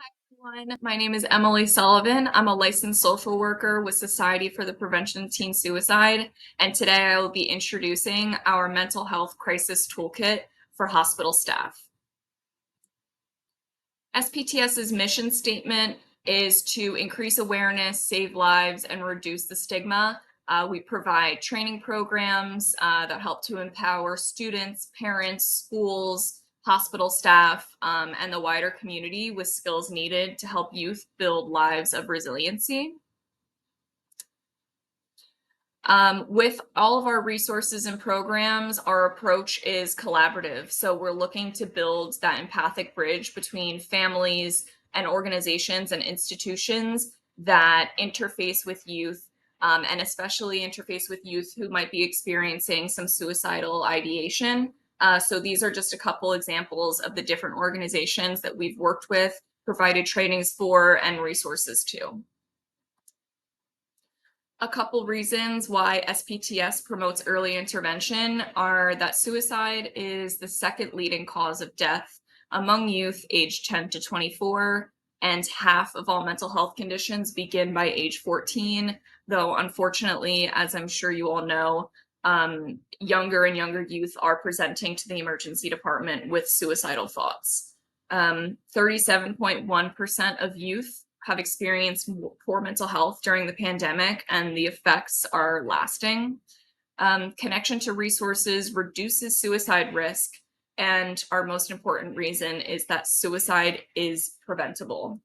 Everyone. My name is Emily Sullivan. I'm a licensed social worker with Society for the Prevention of Teen Suicide, and today I will be introducing our mental health crisis toolkit for hospital staff. SPTS's mission statement is to increase awareness, save lives, and reduce the stigma. We provide training programs that help to empower students, parents, schools, hospital staff, and the wider community with skills needed to help youth build lives of resiliency. With all of our resources and programs, our approach is collaborative. So we're looking to build that empathic bridge between families and organizations and institutions that interface with youth, and especially interface with youth who might be experiencing some suicidal ideation. So these are just a couple examples of the different organizations that we've worked with, provided trainings for, and resources to. A couple reasons why SPTS promotes early intervention are that suicide is the second leading cause of death among youth aged 10 to 24, and half of all mental health conditions begin by age 14, though unfortunately, as I'm sure you all know, younger and younger youth are presenting to the emergency department with suicidal thoughts. 37.1% of youth have experienced poor mental health during the pandemic, and the effects are lasting. Connection to resources reduces suicide risk, and our most important reason is that suicide is preventable.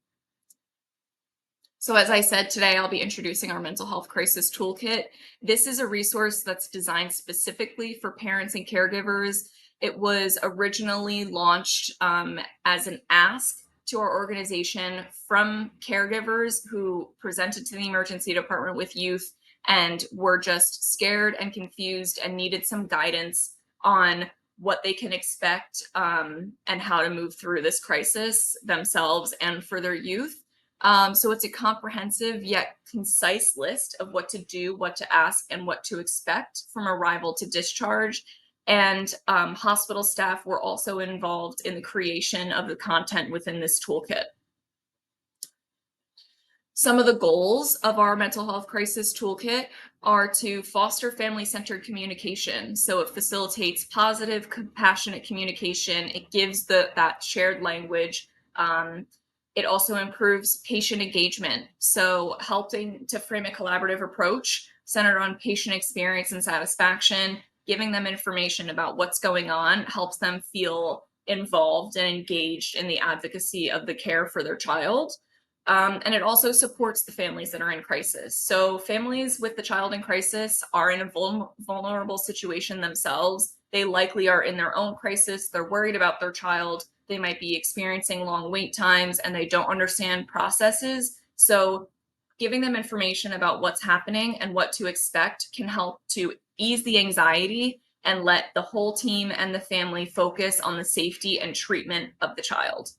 So as I said, today I'll be introducing our mental health crisis toolkit. This is a resource that's designed specifically for parents and caregivers. It was originally launched as an ask to our organization from caregivers who presented to the emergency department with youth and were just scared and confused and needed some guidance on what they can expect and how to move through this crisis themselves and for their youth. So it's a comprehensive yet concise list of what to do, what to ask, and what to expect from arrival to discharge. And hospital staff were also involved in the creation of the content within this toolkit. Some of the goals of our mental health crisis toolkit are to foster family-centered communication. So it facilitates positive, compassionate communication. It gives that shared language. It also improves patient engagement. So helping to frame a collaborative approach centered on patient experience and satisfaction, giving them information about what's going on helps them feel involved and engaged in the advocacy of the care for their child. And it also supports the families that are in crisis. So families with the child in crisis are in a vulnerable situation themselves. They likely are in their own crisis. They're worried about their child. They might be experiencing long wait times and they don't understand processes. So giving them information about what's happening and what to expect can help to ease the anxiety and let the whole team and the family focus on the safety and treatment of the child.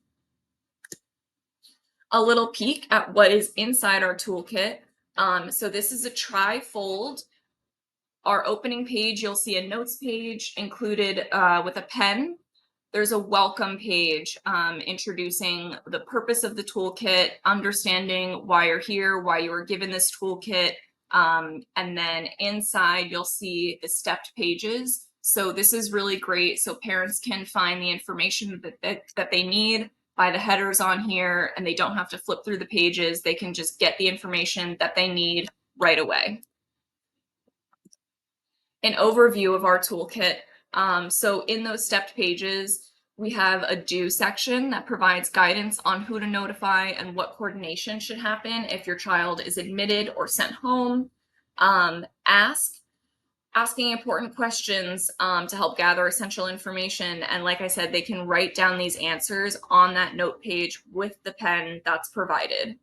A little peek at what is inside our toolkit. So this is a tri-fold. Our opening page, you'll see a notes page included with a pen. There's a welcome page introducing the purpose of the toolkit, understanding why you're here, why you were given this toolkit, and then inside you'll see the stepped pages. So this is really great so parents can find the information that they need by the headers on here, and they don't have to flip through the pages. They can just get the information that they need right away. An overview of our toolkit. So in those stepped pages, we have a do section that provides guidance on who to notify and what coordination should happen if your child is admitted or sent home. Asking important questions to help gather essential information. And like I said, they can write down these answers on that note page with the pen that's provided.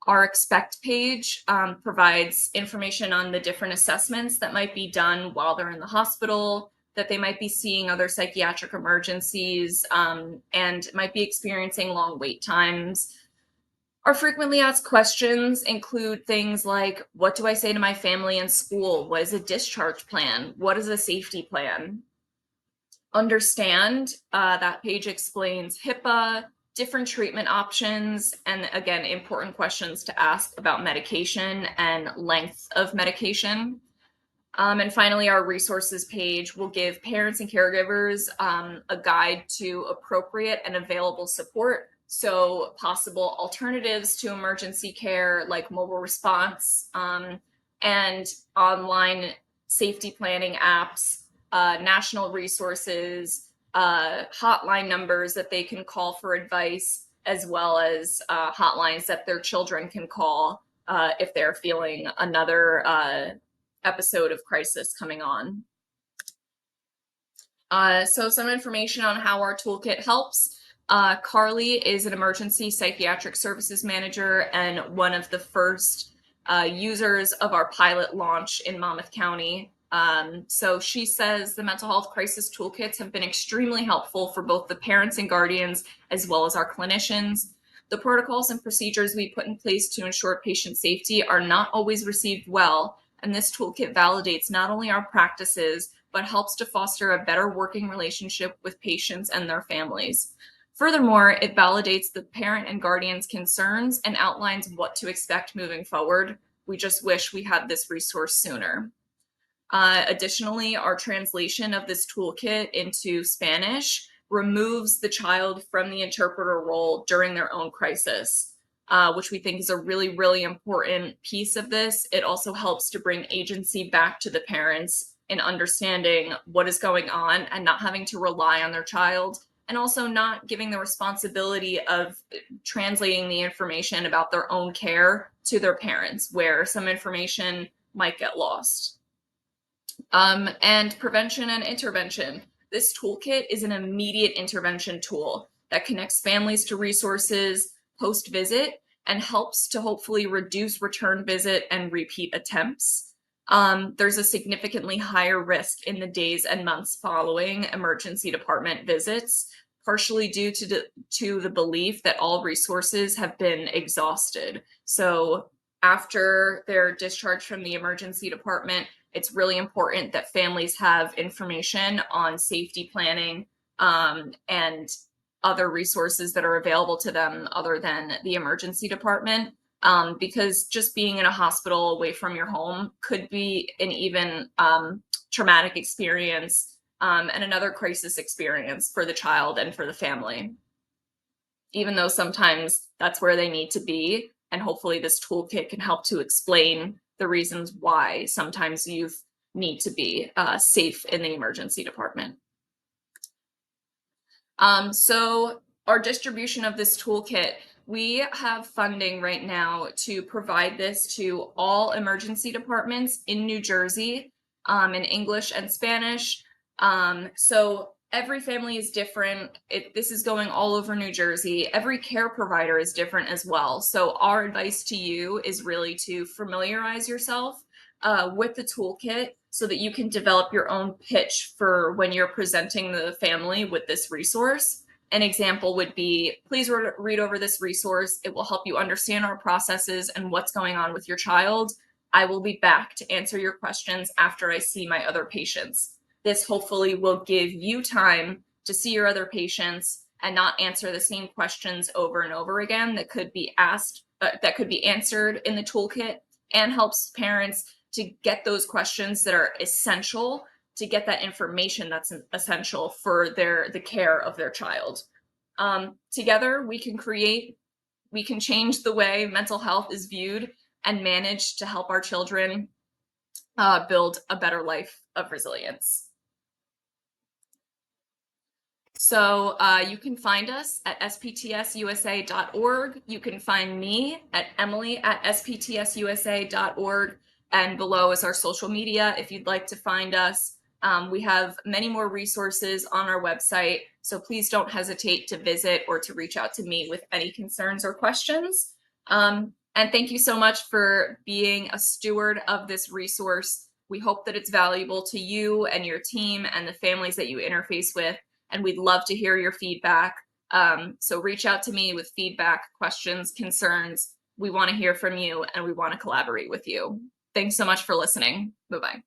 Our expect page provides information on the different assessments that might be done while they're in the hospital, that they might be seeing other psychiatric emergencies, and might be experiencing long wait times. Our frequently asked questions include things like, what do I say to my family in school? What is a discharge plan? What is a safety plan? Understand, that page explains HIPAA, different treatment options, and again, important questions to ask about medication and length of medication. And finally, our resources page will give parents and caregivers a guide to appropriate and available support. So, possible alternatives to emergency care like mobile response and online safety planning apps, national resources, hotline numbers that they can call for advice, as well as hotlines that their children can call if they're feeling another episode of crisis coming on. So some information on how our toolkit helps. Carly is an emergency psychiatric services manager and one of the first users of our pilot launch in Monmouth County. So she says the mental health crisis toolkits have been extremely helpful for both the parents and guardians, as well as our clinicians. The protocols and procedures we put in place to ensure patient safety are not always received well, and this toolkit validates not only our practices, but helps to foster a better working relationship with patients and their families. Furthermore, it validates the parent and guardian's concerns and outlines what to expect moving forward. We just wish we had this resource sooner. Additionally, our translation of this toolkit into Spanish removes the child from the interpreter role during their own crisis, which we think is a really, really important piece of this. It also helps to bring agency back to the parents in understanding what is going on and not having to rely on their child, and also not giving the responsibility of translating the information about their own care to their parents, where some information might get lost. And prevention and intervention. This toolkit is an immediate intervention tool that connects families to resources post-visit and helps to hopefully reduce return visit and repeat attempts. There's a significantly higher risk in the days and months following emergency department visits, partially due to the belief that all resources have been exhausted. So after they're discharged from the emergency department, it's really important that families have information on safety planning and other resources that are available to them other than the emergency department, because just being in a hospital away from your home could be an even traumatic experience and another crisis experience for the child and for the family, even though sometimes that's where they need to be. And hopefully this toolkit can help to explain the reasons why sometimes youth need to be safe in the emergency department. So our distribution of this toolkit, we have funding right now to provide this to all emergency departments in New Jersey in English and Spanish. So every family is different. This is going all over New Jersey. Every care provider is different as well. So our advice to you is really to familiarize yourself with the toolkit so that you can develop your own pitch for when you're presenting the family with this resource. An example would be, please read over this resource. It will help you understand our processes and what's going on with your child. I will be back to answer your questions after I see my other patients. This hopefully will give you time to see your other patients and not answer the same questions over and over again that could be asked, that could be answered in the toolkit, and helps parents to get those questions that are essential, to get that information that's essential for the care of their child. Together, we can change the way mental health is viewed and manage to help our children build a better life of resilience. So you can find us at sptsusa.org. You can find me at emily@sptsusa.org. And below is our social media if you'd like to find us. We have many more resources on our website, so please don't hesitate to visit or to reach out to me with any concerns or questions. And thank you so much for being a steward of this resource. We hope that it's valuable to you and your team and the families that you interface with, and we'd love to hear your feedback. So reach out to me with feedback, questions, concerns. We want to hear from you and we want to collaborate with you. Thanks so much for listening. Bye-bye.